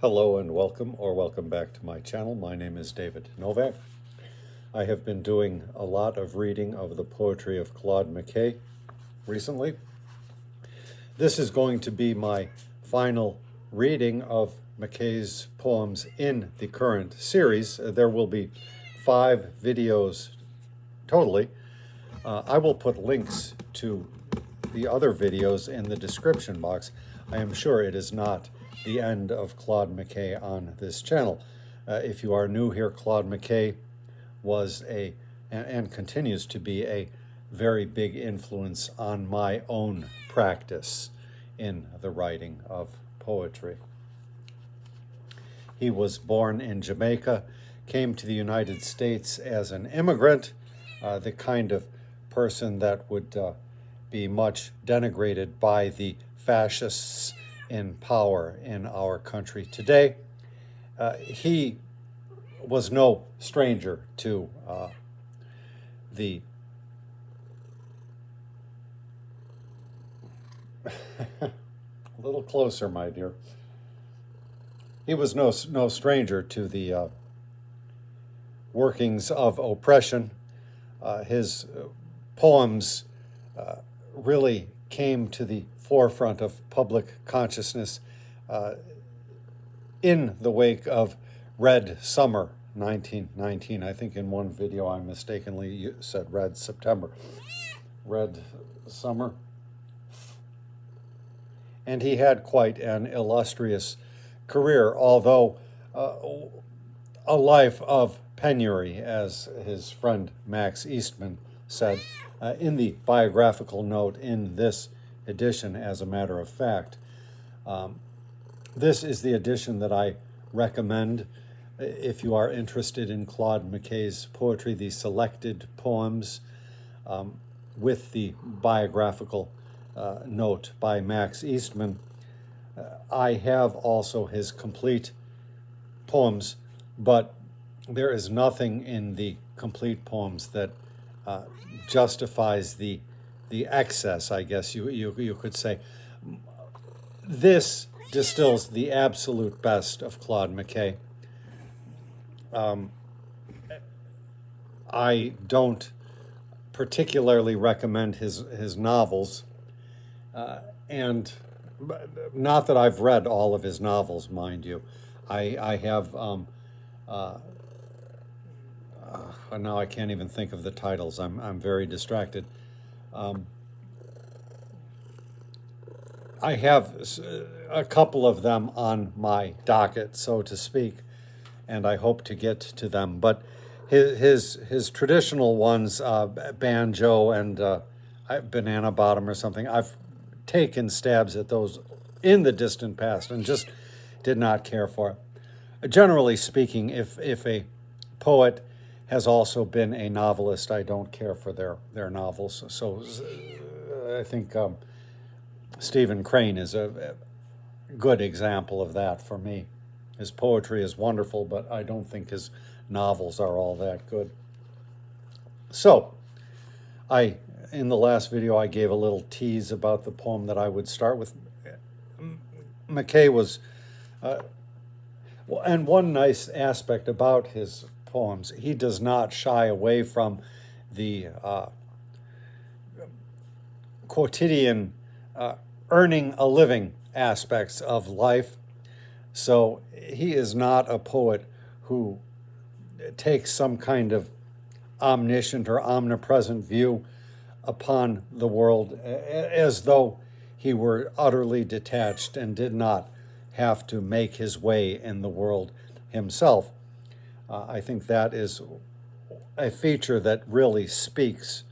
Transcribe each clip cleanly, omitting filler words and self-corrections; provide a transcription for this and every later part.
Hello and welcome, or welcome back to my channel. My name is David Novak. I have been doing a lot of reading of the poetry of Claude McKay recently. This is going to be my final reading of McKay's poems in the current series. There will be 5 videos totally. I will put links to the other videos in the description box. I am sure it is not the end of Claude McKay on this channel. If you are new here, Claude McKay was and continues to be a very big influence on my own practice in the writing of poetry. He was born in Jamaica, came to the United States as an immigrant, the kind of person that would be much denigrated by the fascists in power in our country today. He was no stranger to the a little closer, my dear. He was no stranger to the workings of oppression. His poems really came to the forefront of public consciousness in the wake of Red Summer 1919. I think in one video I mistakenly said Red September. Red Summer. And he had quite an illustrious career, although a life of penury, as his friend Max Eastman said in the biographical note in this edition, as a matter of fact. This is the edition that I recommend if you are interested in Claude McKay's poetry, the selected poems with the biographical note by Max Eastman. I have also his complete poems, but there is nothing in the complete poems that justifies the excess, I guess you could say. This distills the absolute best of Claude McKay. I don't particularly recommend his novels, and not that I've read all of his novels, mind you. I have, now I can't even think of the titles. I'm very distracted. I have a couple of them on my docket, so to speak, and I hope to get to them. But his traditional ones, Banjo and Banana Bottom or something, I've taken stabs at those in the distant past and just did not care for it. Generally speaking, if a poet has also been a novelist, I don't care for their novels. So I think Stephen Crane is a good example of that for me. His poetry is wonderful, but I don't think his novels are all that good. So, in the last video, I gave a little tease about the poem that I would start with. McKay was, and one nice aspect about his poems, he does not shy away from the quotidian earning a living aspects of life. So he is not a poet who takes some kind of omniscient or omnipresent view upon the world as though he were utterly detached and did not have to make his way in the world himself. I think that is a feature that really speaks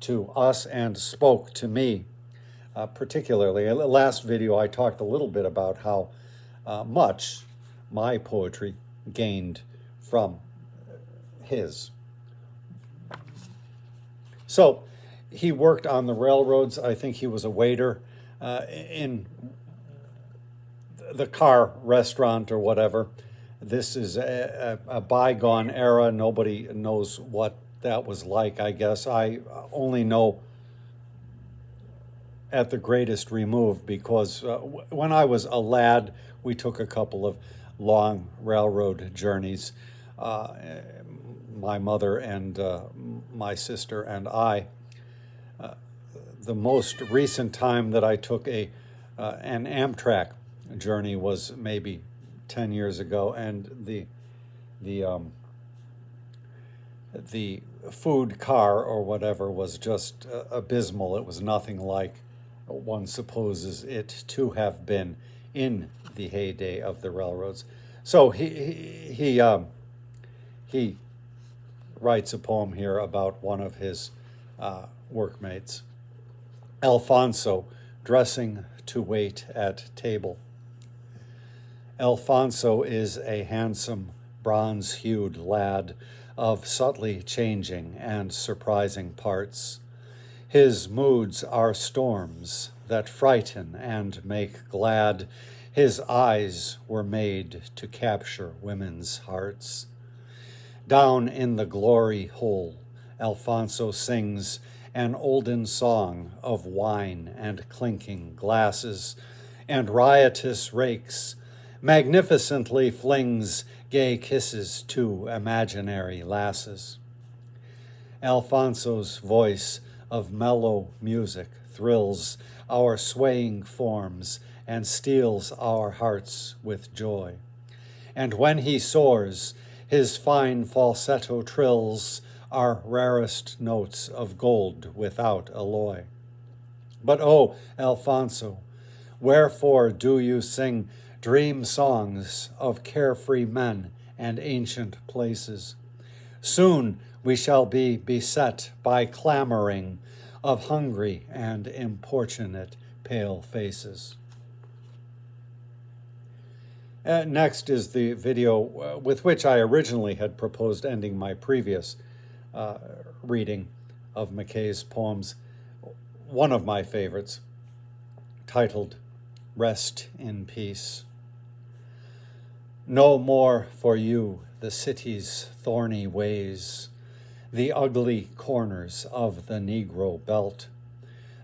to us and spoke to me particularly. In the last video, I talked a little bit about how much my poetry gained from his. So he worked on the railroads. I think he was a waiter in the car restaurant or whatever. This is a bygone era. Nobody knows what that was like, I guess. I only know at the greatest remove because when I was a lad, we took a couple of long railroad journeys, my mother and my sister and I. The most recent time that I took an Amtrak journey was maybe 10 years ago, and the food car or whatever was just abysmal. It was nothing like one supposes it to have been in the heyday of the railroads. So he writes a poem here about one of his workmates, Alfonso, dressing to wait at table. Alfonso is a handsome, bronze-hued lad of subtly changing and surprising parts. His moods are storms that frighten and make glad. His eyes were made to capture women's hearts. Down in the glory hole, Alfonso sings an olden song of wine and clinking glasses, and riotous rakes magnificently flings gay kisses to imaginary lasses. Alfonso's voice of mellow music thrills our swaying forms and steals our hearts with joy. And when he soars, his fine falsetto trills are rarest notes of gold without alloy. But oh, Alfonso, wherefore do you sing dream songs of carefree men and ancient places? Soon we shall be beset by clamoring of hungry and importunate pale faces. Next is the video with which I originally had proposed ending my previous reading of McKay's poems, one of my favorites, titled Rest in Peace. No more for you the city's thorny ways, the ugly corners of the Negro belt,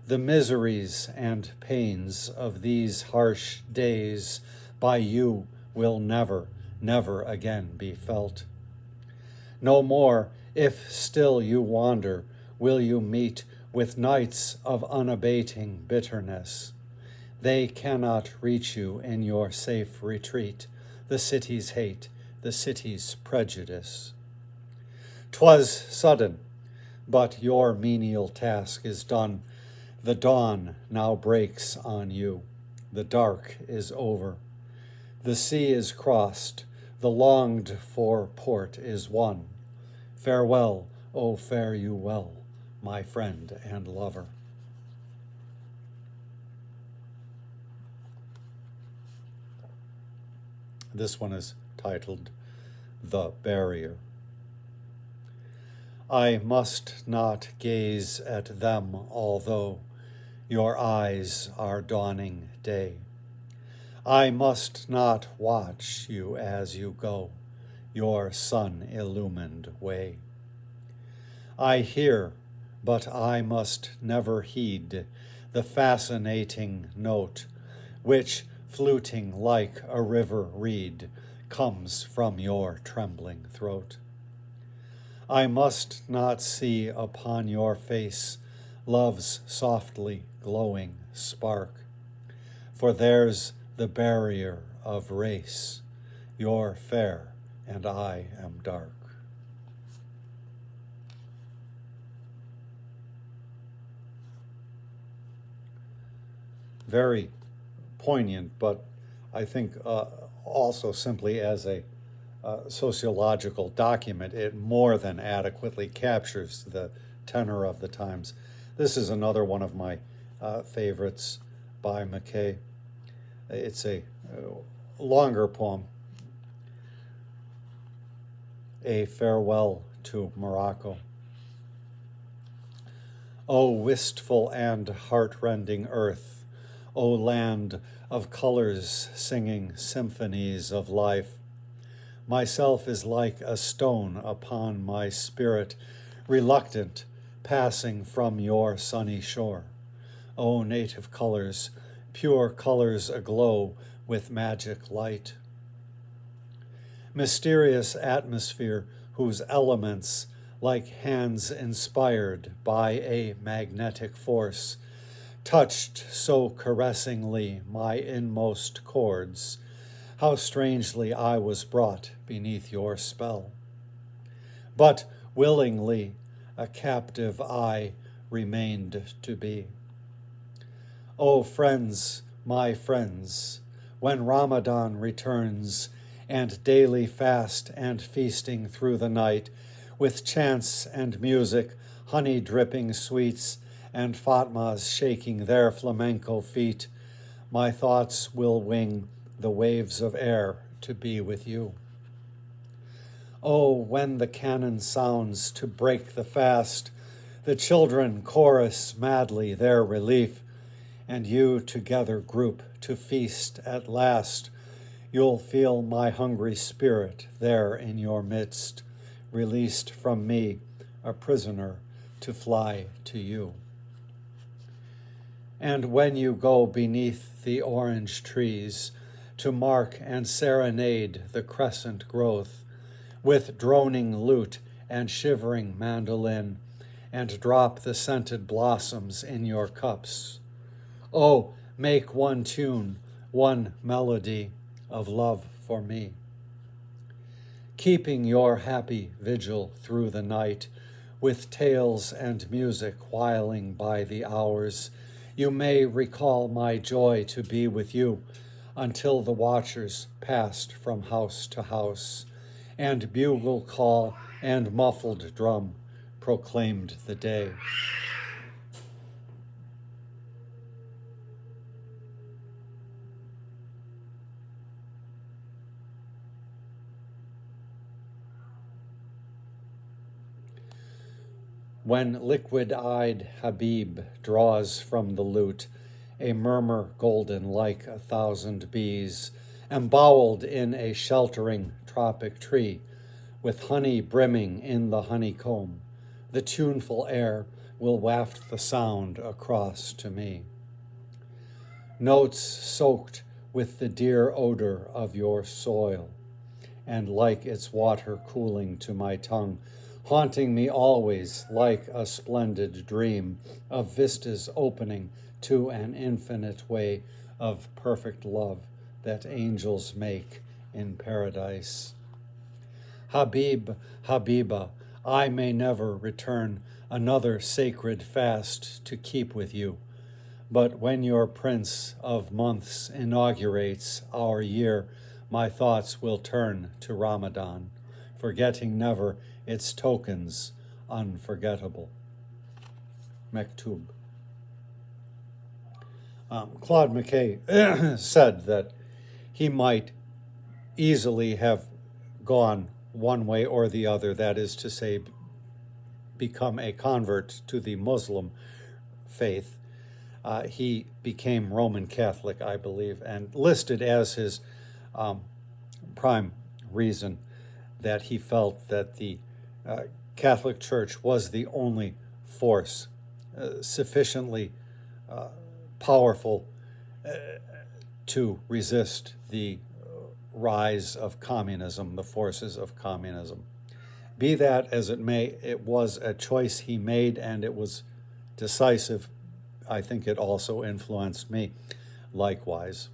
the miseries and pains of these harsh days by you will never, never again be felt. No more, if still you wander, will you meet with nights of unabating bitterness. They cannot reach you in your safe retreat, the city's hate, the city's prejudice. 'Twas sudden, but your menial task is done. The dawn now breaks on you. The dark is over. The sea is crossed. The longed-for port is won. Farewell, oh, fare you well, my friend and lover. This one is titled The Barrier. I must not gaze at them, although your eyes are dawning day. I must not watch you as you go, your sun-illumined way. I hear, but I must never heed the fascinating note which, fluting like a river reed, comes from your trembling throat. I must not see upon your face love's softly glowing spark, for there's the barrier of race. You're fair and I am dark. Very poignant, but I think also simply as a sociological document, it more than adequately captures the tenor of the times. This is another one of my favorites by McKay. It's a longer poem, A Farewell to Morocco. O wistful and heart-rending earth, O land of colors singing symphonies of life, myself is like a stone upon my spirit, reluctant, passing from your sunny shore. O native colors, pure colors aglow with magic light. Mysterious atmosphere whose elements, like hands inspired by a magnetic force, touched so caressingly my inmost chords. How strangely I was brought beneath your spell. But willingly a captive I remained to be. O friends, my friends, when Ramadan returns, and daily fast and feasting through the night, with chants and music, honey-dripping sweets, and Fatmas shaking their flamenco feet, my thoughts will wing the waves of air to be with you. Oh, when the cannon sounds to break the fast, the children chorus madly their relief, and you together group to feast at last, you'll feel my hungry spirit there in your midst, released from me, a prisoner, to fly to you. And when you go beneath the orange trees to mark and serenade the crescent growth, with droning lute and shivering mandolin, and drop the scented blossoms in your cups, oh, make one tune, one melody of love for me. Keeping your happy vigil through the night, with tales and music whiling by the hours, you may recall my joy to be with you until the watchers passed from house to house, and bugle call and muffled drum proclaimed the day. When liquid-eyed Habib draws from the lute a murmur golden like 1,000 bees, emboweled in a sheltering tropic tree, with honey brimming in the honeycomb, the tuneful air will waft the sound across to me. Notes soaked with the dear odor of your soil, and like its water cooling to my tongue, haunting me always like a splendid dream of vistas opening to an infinite way of perfect love that angels make in paradise. Habib, Habiba, I may never return another sacred fast to keep with you, but when your Prince of Months inaugurates our year, my thoughts will turn to Ramadan, forgetting never its tokens unforgettable. Mektub. Claude McKay said that he might easily have gone one way or the other, that is to say, become a convert to the Muslim faith. He became Roman Catholic, I believe, and listed as his prime reason that he felt that the Catholic Church was the only force sufficiently powerful to resist the rise of communism, the forces of communism. Be that as it may, it was a choice he made, and it was decisive. I think it also influenced me likewise.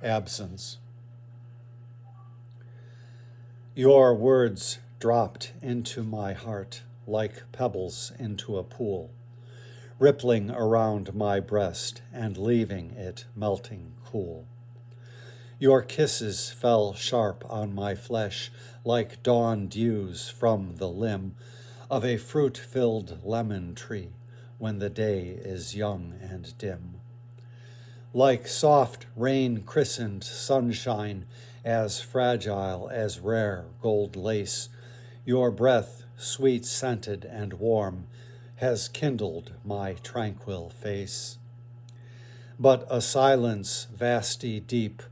Absence. Your words dropped into my heart like pebbles into a pool, rippling around my breast and leaving it melting cool. Your kisses fell sharp on my flesh like dawn dews from the limb of a fruit-filled lemon tree when the day is young and dim. Like soft rain-christened sunshine, as fragile as rare gold lace, your breath, sweet-scented and warm, has kindled my tranquil face. But a silence vasty deep,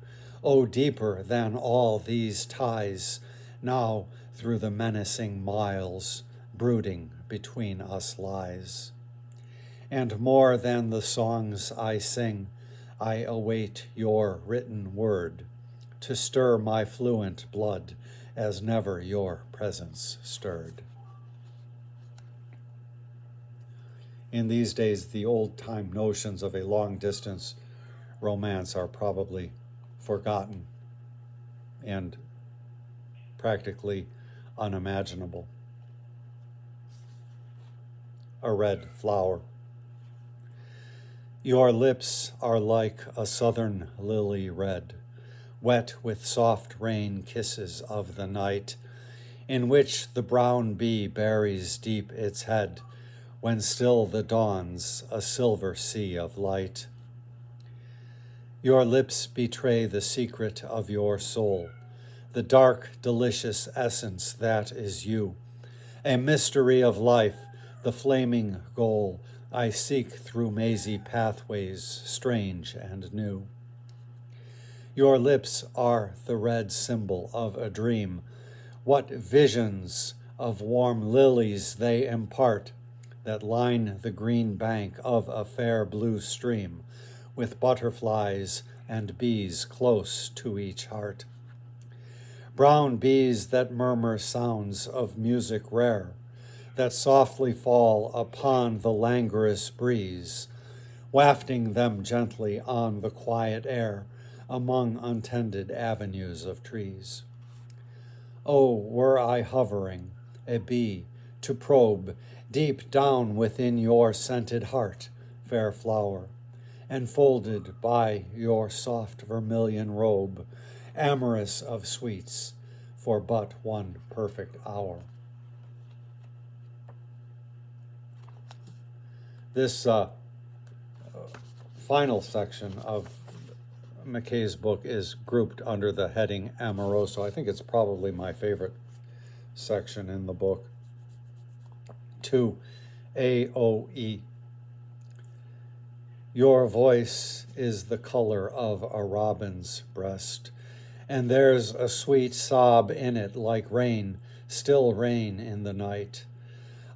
oh, deeper than all these ties, now through the menacing miles, brooding between us lies. And more than the songs I sing, I await your written word to stir my fluent blood as never your presence stirred. In these days, the old-time notions of a long-distance romance are probably forgotten and practically unimaginable. A red flower. Your lips are like a southern lily red, wet with soft rain kisses of the night, in which the brown bee buries deep its head, when still the dawn's a silver sea of light. Your lips betray the secret of your soul, the dark, delicious essence that is you, a mystery of life, the flaming goal I seek through mazy pathways, strange and new. Your lips are the red symbol of a dream. What visions of warm lilies they impart that line the green bank of a fair blue stream, with butterflies and bees close to each heart. Brown bees that murmur sounds of music rare, that softly fall upon the languorous breeze, wafting them gently on the quiet air among untended avenues of trees. Oh, were I hovering, a bee, to probe deep down within your scented heart, fair flower, enfolded by your soft vermilion robe, amorous of sweets, for but one perfect hour. This final section of McKay's book is grouped under the heading Amoroso. I think it's probably my favorite section in the book. 2, AOE. Your voice is the color of a robin's breast, and there's a sweet sob in it like rain, still rain in the night.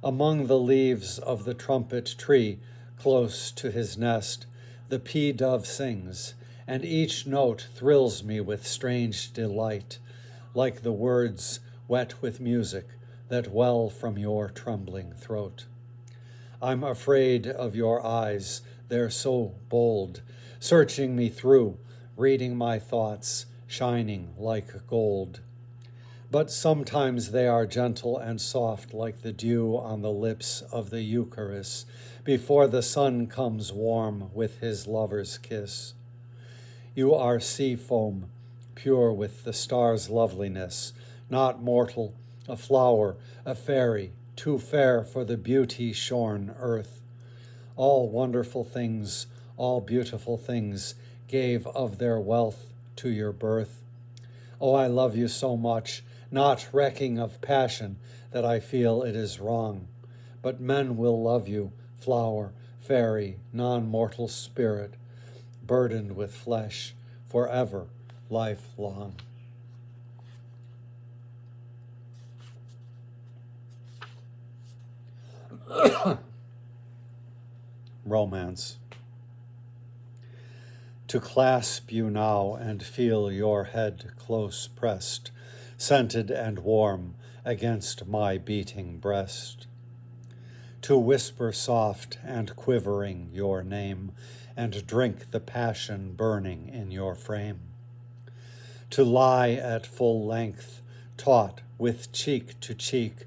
Among the leaves of the trumpet tree, close to his nest, the pea-dove sings, and each note thrills me with strange delight, like the words wet with music that well from your trembling throat. I'm afraid of your eyes, they're so bold, searching me through, reading my thoughts, shining like gold. But sometimes they are gentle and soft like the dew on the lips of the Eucharist before the sun comes warm with his lover's kiss. You are sea foam, pure with the star's loveliness, not mortal, a flower, a fairy, too fair for the beauty-shorn earth. All wonderful things, all beautiful things gave of their wealth to your birth. Oh, I love you so much, not recking of passion that I feel it is wrong. But men will love you, flower, fairy, non-mortal spirit, burdened with flesh, forever, lifelong. Romance. To clasp you now and feel your head close pressed, scented and warm against my beating breast. To whisper soft and quivering your name and drink the passion burning in your frame. To lie at full length, taut with cheek to cheek,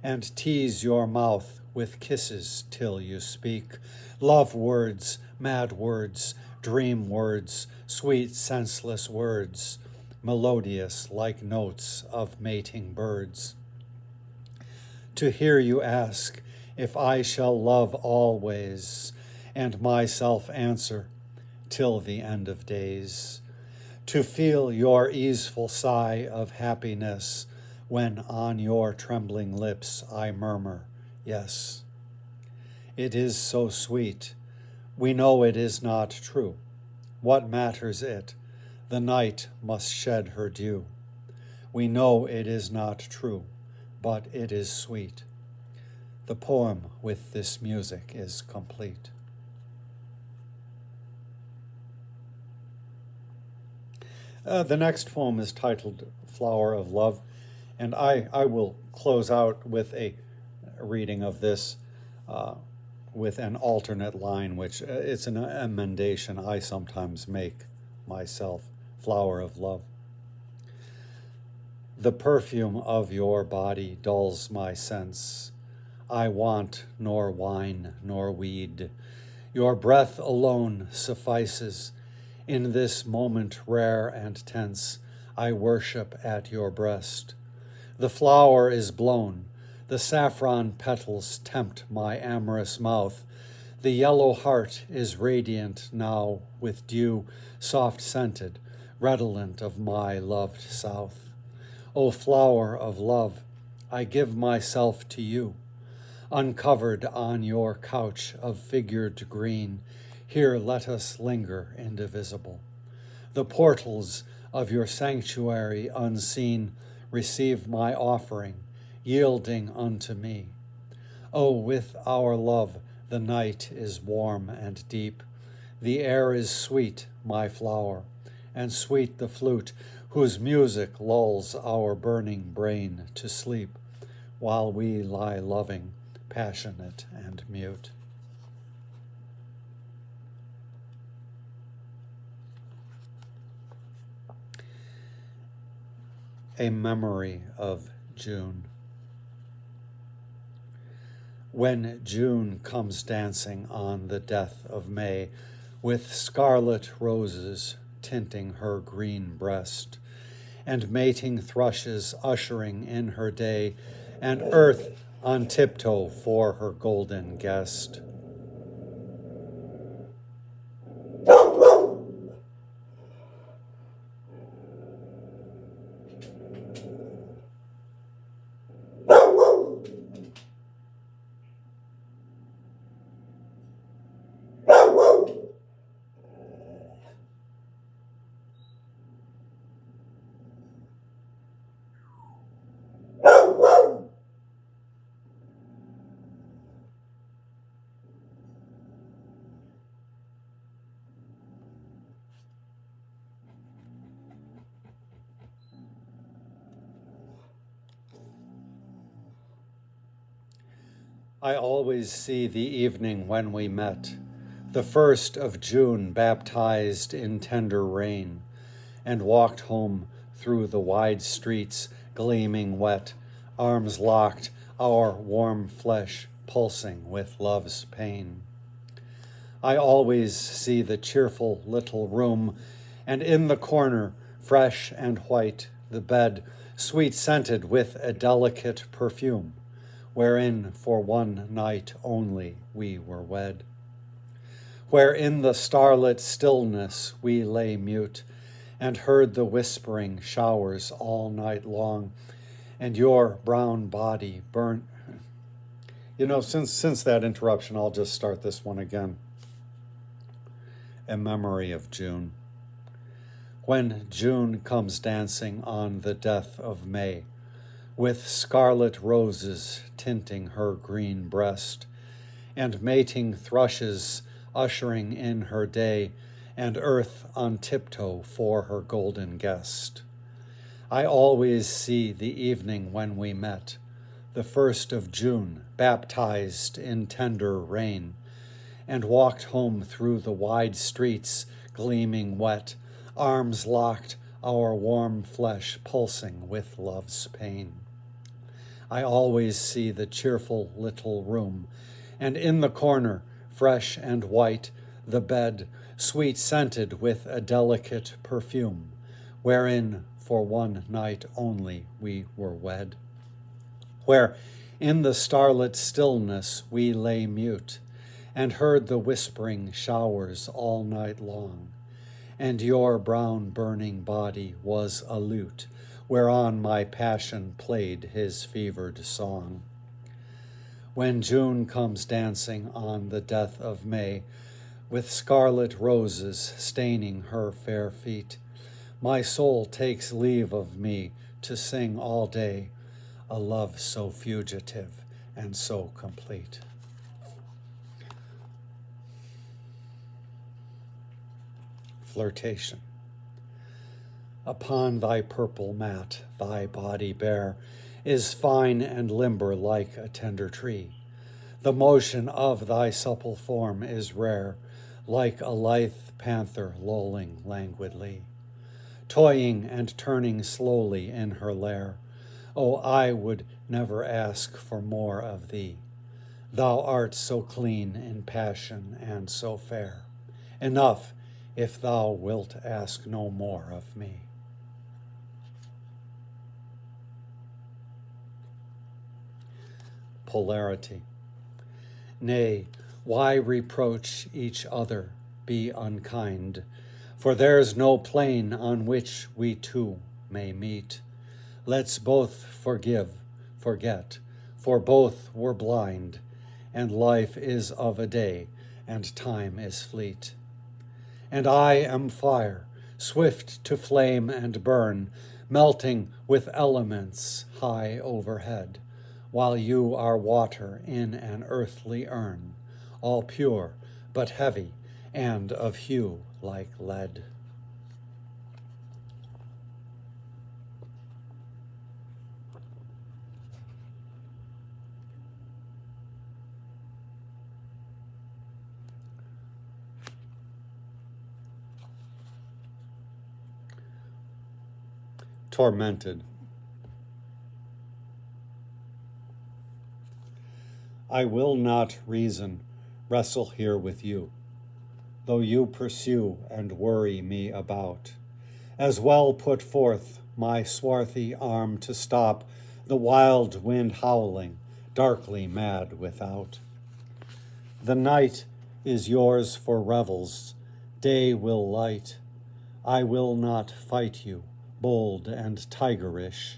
and tease your mouth with kisses till you speak. Love words, mad words, dream words, sweet senseless words, melodious like notes of mating birds. To hear you ask if I shall love always, and myself answer, till the end of days. To feel your easeful sigh of happiness when on your trembling lips I murmur, yes. It is so sweet. We know it is not true. What matters it? The night must shed her dew. We know it is not true, but it is sweet. The poem with this music is complete. The next poem is titled Flower of Love, and I will close out with a reading of this with an alternate line, which it's an emendation I sometimes make myself. Flower of Love. The perfume of your body dulls my sense. I want nor wine nor weed. Your breath alone suffices. In this moment rare and tense, I worship at your breast. The flower is blown. The saffron petals tempt my amorous mouth. The yellow heart is radiant now with dew, soft-scented, redolent of my loved south. O flower of love, I give myself to you. Uncovered on your couch of figured green, here let us linger indivisible. The portals of your sanctuary unseen receive my offering, yielding unto me. Oh, with our love the night is warm and deep. The air is sweet, my flower, and sweet the flute, whose music lulls our burning brain to sleep, while we lie loving, passionate and mute. A memory of June. When June comes dancing on the death of May, with scarlet roses tinting her green breast, and mating thrushes ushering in her day, and earth on tiptoe for her golden guest. I always see the evening when we met, the 1st of June baptized in tender rain, and walked home through the wide streets gleaming wet, arms locked, our warm flesh pulsing with love's pain. I always see the cheerful little room, and in the corner, fresh and white, the bed, sweet-scented with a delicate perfume, wherein for one night only we were wed. Where in the starlit stillness we lay mute, and heard the whispering showers all night long, and your brown body burnt. Since that interruption, I'll just start this one again. A memory of June. When June comes dancing on the death of May, with scarlet roses tinting her green breast, and mating thrushes ushering in her day, and earth on tiptoe for her golden guest. I always see the evening when we met, the 1st of June, baptized in tender rain, and walked home through the wide streets gleaming wet, arms locked, our warm flesh pulsing with love's pain. I always see the cheerful little room, and in the corner, fresh and white, the bed, sweet-scented with a delicate perfume, wherein for one night only we were wed. Where in the starlit stillness we lay mute, and heard the whispering showers all night long, and your brown burning body was a lute, whereon my passion played his fevered song. When June comes dancing on the death of May, with scarlet roses staining her fair feet, my soul takes leave of me to sing all day a love so fugitive and so complete. Flirtation. Upon thy purple mat, thy body bare is fine and limber like a tender tree. The motion of thy supple form is rare, like a lithe panther lolling languidly, toying and turning slowly in her lair. Oh, I would never ask for more of thee. Thou art so clean in passion and so fair. Enough, if thou wilt ask no more of me. Polarity. Nay, why reproach each other, be unkind? For there's no plane on which we two may meet. Let's both forgive, forget, for both were blind, and life is of a day, and time is fleet. And I am fire, swift to flame and burn, melting with elements high overhead, while you are water in an earthly urn, all pure but heavy and of hue like lead. Tormented. I will not reason, wrestle here with you, though you pursue and worry me about. As well put forth my swarthy arm to stop the wild wind howling, darkly mad without. The night is yours for revels, day will light. I will not fight you, bold and tigerish,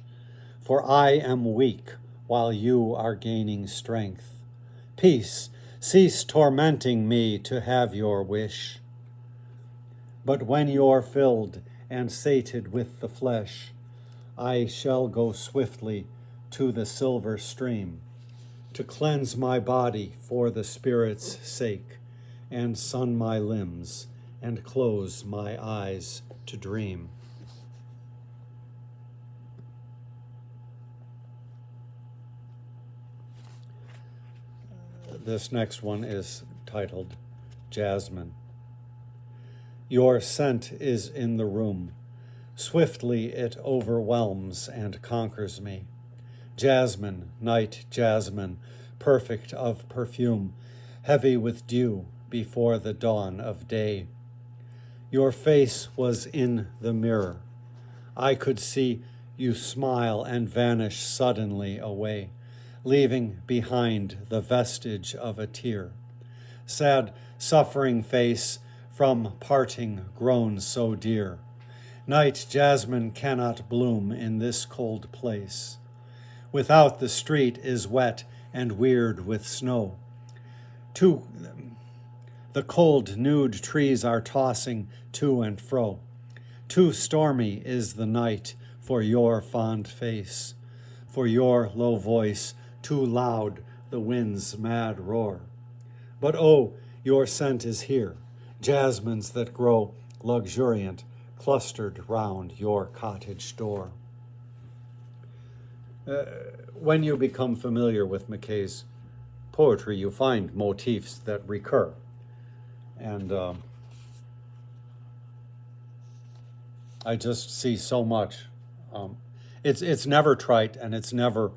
for I am weak while you are gaining strength. Peace, cease tormenting me to have your wish. But when you're filled and sated with the flesh, I shall go swiftly to the silver stream, to cleanse my body for the Spirit's sake, and sun my limbs, and close my eyes to dream. This next one is titled Jasmine. Your scent is in the room. Swiftly it overwhelms and conquers me. Jasmine, night jasmine, perfect of perfume, heavy with dew before the dawn of day. Your face was in the mirror. I could see you smile and vanish suddenly away, leaving behind the vestige of a tear. Sad, suffering face from parting grown so dear. Night jasmine cannot bloom in this cold place. Without, the street is wet and weird with snow. The cold, nude trees are tossing to and fro. Too stormy is the night for your fond face, for your low voice, too loud the wind's mad roar. But oh, your scent is here, jasmines that grow luxuriant, clustered round your cottage door. When you become familiar with McKay's poetry, you find motifs that recur. And I just see so much. It's never trite, and it's never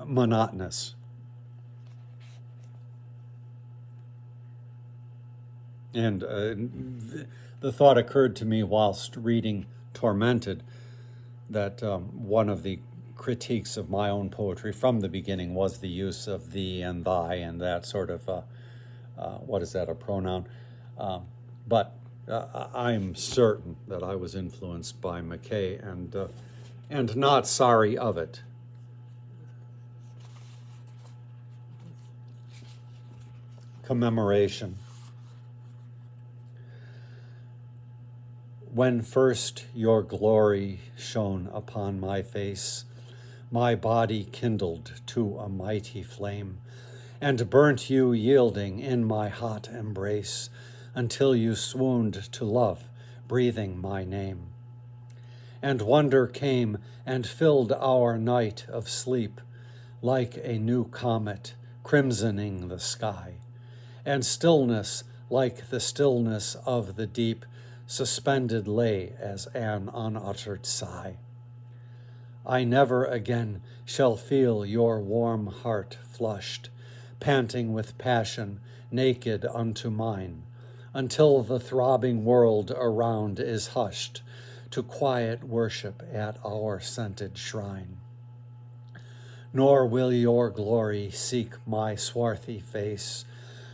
monotonous. And the thought occurred to me whilst reading Tormented that one of the critiques of my own poetry from the beginning was the use of thee and thy and that sort of, what is that, a pronoun? But I'm certain that I was influenced by McKay and not sorry of it. Commemoration. When first your glory shone upon my face, my body kindled to a mighty flame, and burnt you yielding in my hot embrace, until you swooned to love, breathing my name. And wonder came and filled our night of sleep, like a new comet crimsoning the sky, and stillness like the stillness of the deep suspended lay as an unuttered sigh. I never again shall feel your warm heart flushed, panting with passion, naked unto mine, until the throbbing world around is hushed to quiet worship at our scented shrine. Nor will your glory seek my swarthy face,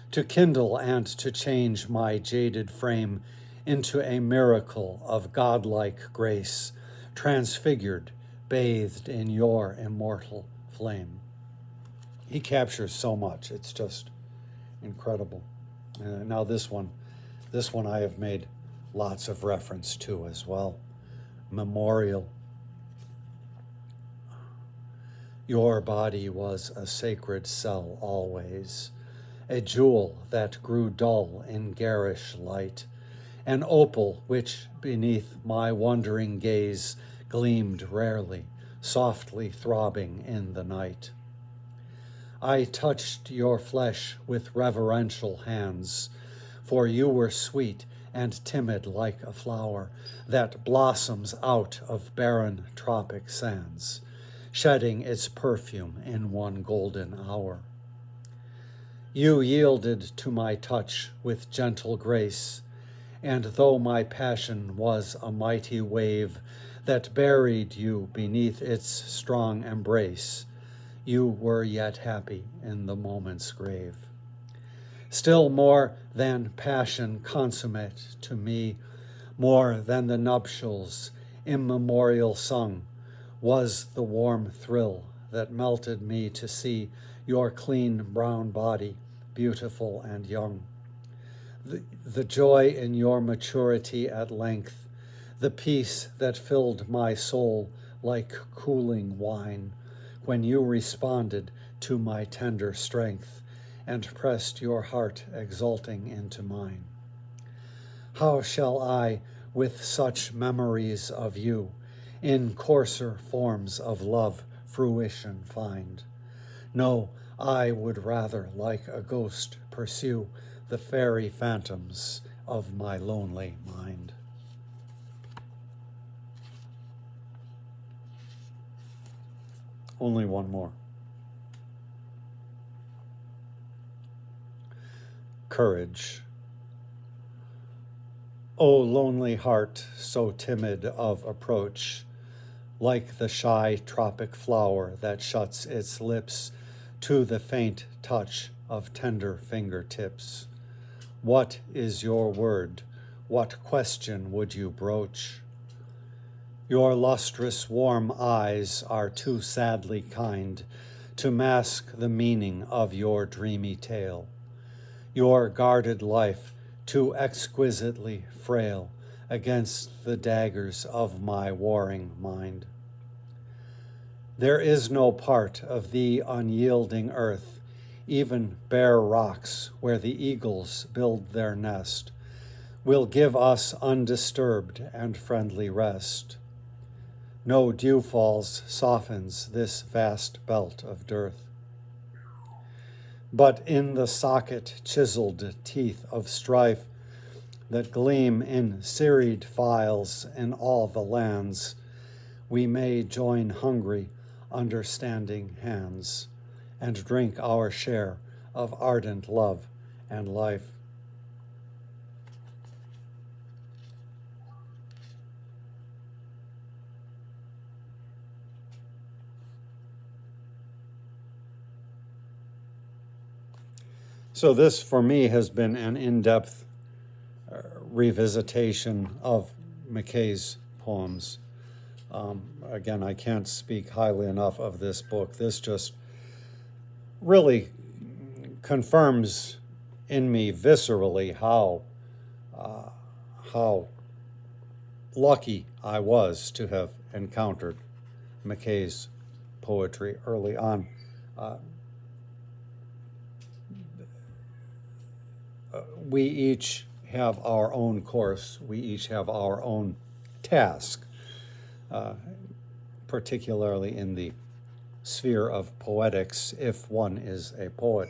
to kindle and to change my jaded frame into a miracle of godlike grace, transfigured, bathed in your immortal flame. He captures so much. It's just incredible. Now this one I have made lots of reference to as well. Memorial. Your body was a sacred cell always, a jewel that grew dull in garish light, an opal which beneath my wondering gaze gleamed rarely, softly throbbing in the night. I touched your flesh with reverential hands, for you were sweet and timid like a flower that blossoms out of barren tropic sands, shedding its perfume in one golden hour. You yielded to my touch with gentle grace, and though my passion was a mighty wave that buried you beneath its strong embrace, you were yet happy in the moment's grave. Still more than passion consummate to me, more than the nuptials immemorial sung, was the warm thrill that melted me to see your clean brown body, beautiful and young. The joy in your maturity at length, the peace that filled my soul like cooling wine, when you responded to my tender strength and pressed your heart exulting into mine. How shall I, with such memories of you, in coarser forms of love fruition find? No, I would rather like a ghost pursue the fairy phantoms of my lonely mind. Only one more. Courage. O lonely heart, so timid of approach, like the shy tropic flower that shuts its lips to the faint touch of tender fingertips. What is your word? What question would you broach? Your lustrous, warm eyes are too sadly kind to mask the meaning of your dreamy tale. Your guarded life too exquisitely frail against the daggers of my warring mind. There is no part of the unyielding earth, even bare rocks where the eagles build their nest, will give us undisturbed and friendly rest. No dewfalls softens this vast belt of dearth. But in the socket chiseled teeth of strife that gleam in serried files in all the lands, we may join hungry, understanding hands and drink our share of ardent love and life. So this, for me, has been an in-depth revisitation of McKay's poems. Again, I can't speak highly enough of this book. This just really confirms in me viscerally how lucky I was to have encountered McKay's poetry early on. We each have our own course. We each have our own task, particularly in the sphere of poetics, if one is a poet.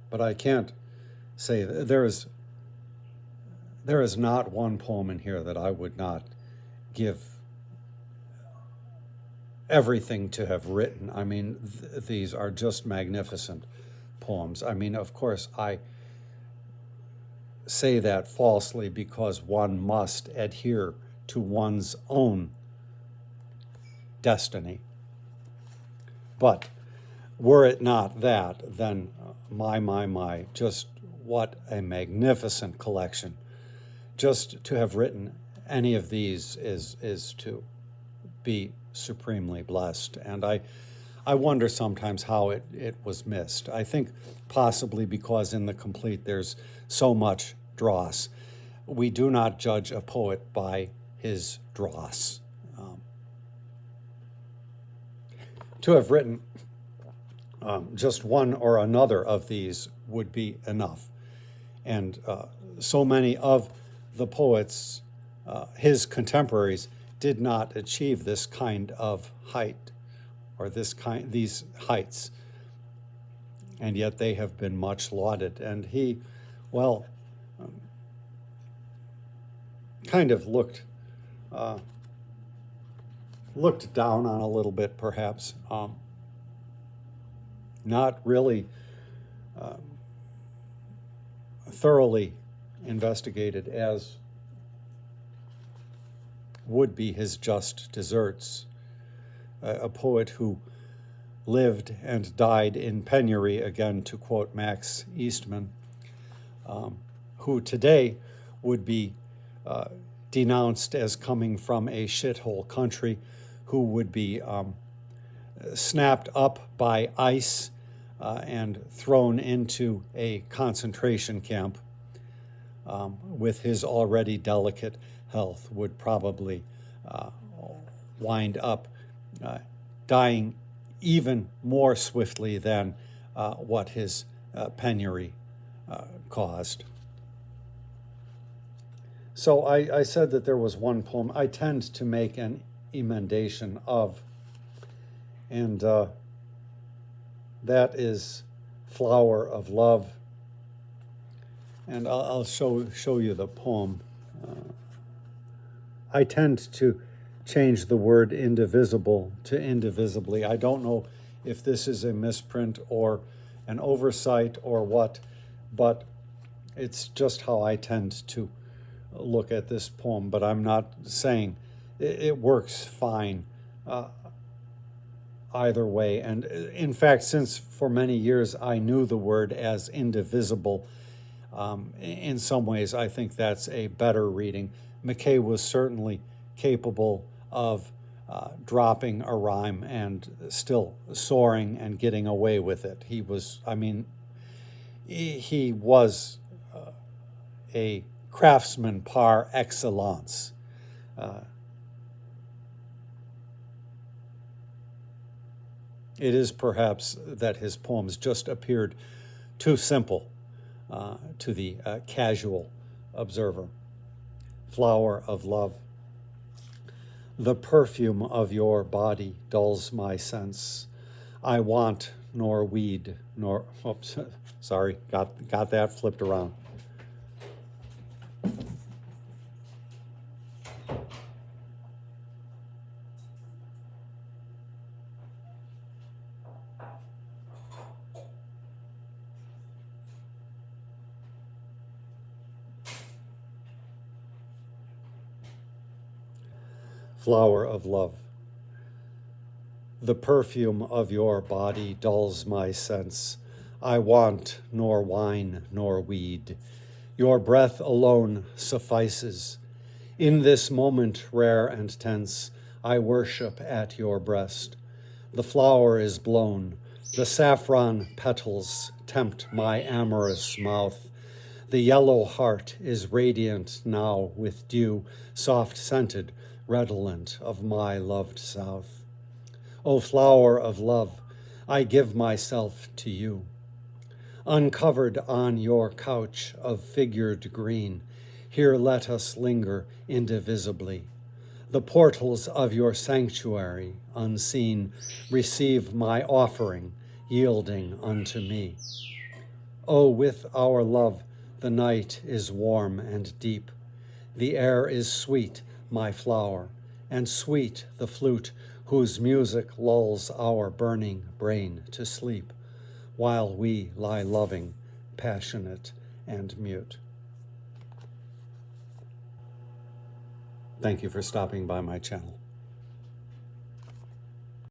But I can't say that there is not one poem in here that I would not give everything to have written. I mean, these are just magnificent poems. I mean, of course, I say that falsely because one must adhere to one's own destiny. But were it not that, then my, just what a magnificent collection. Just to have written any of these is to be supremely blessed. And I wonder sometimes how it was missed. I think possibly because in the complete there's so much dross. We do not judge a poet by his dross. To have written just one or another of these would be enough. And so many of the poets, his contemporaries, did not achieve this kind of height or these heights. And yet they have been much lauded. And he, well, kind of looked down on a little bit, perhaps. Not really thoroughly investigated as would be his just deserts. A poet who lived and died in penury, again to quote Max Eastman, who today would be denounced as coming from a shithole country, who would be snapped up by ice and thrown into a concentration camp with his already delicate health, would probably wind up dying even more swiftly than what his penury caused. So I said that there was one poem I tend to make an emendation of, and that is Flower of Love. And I'll show you the poem. I tend to change the word indivisible to indivisibly. I don't know if this is a misprint or an oversight or what, but it's just how I tend to look at this poem. But I'm not saying it works fine either way. And in fact, since for many years I knew the word as indivisible, in some ways I think that's a better reading. McKay was certainly capable of dropping a rhyme and still soaring and getting away with it. He was a craftsman par excellence. It is perhaps that his poems just appeared too simple to the casual observer. Flower of Love. The perfume of your body dulls my sense. I want nor weed nor, oops, sorry, got that flipped around. Flower of Love. The perfume of your body dulls my sense. I want nor wine nor weed. Your breath alone suffices. In this moment rare and tense, I worship at your breast. The flower is blown. The saffron petals tempt my amorous mouth. The yellow heart is radiant now with dew, soft-scented, redolent of my loved south. O flower of love, I give myself to you. Uncovered on your couch of figured green, here let us linger indivisibly. The portals of your sanctuary, unseen, receive my offering, yielding unto me. Oh, with our love, the night is warm and deep. The air is sweet, my flower, and sweet the flute whose music lulls our burning brain to sleep, while we lie loving, passionate, and mute. Thank you for stopping by my channel.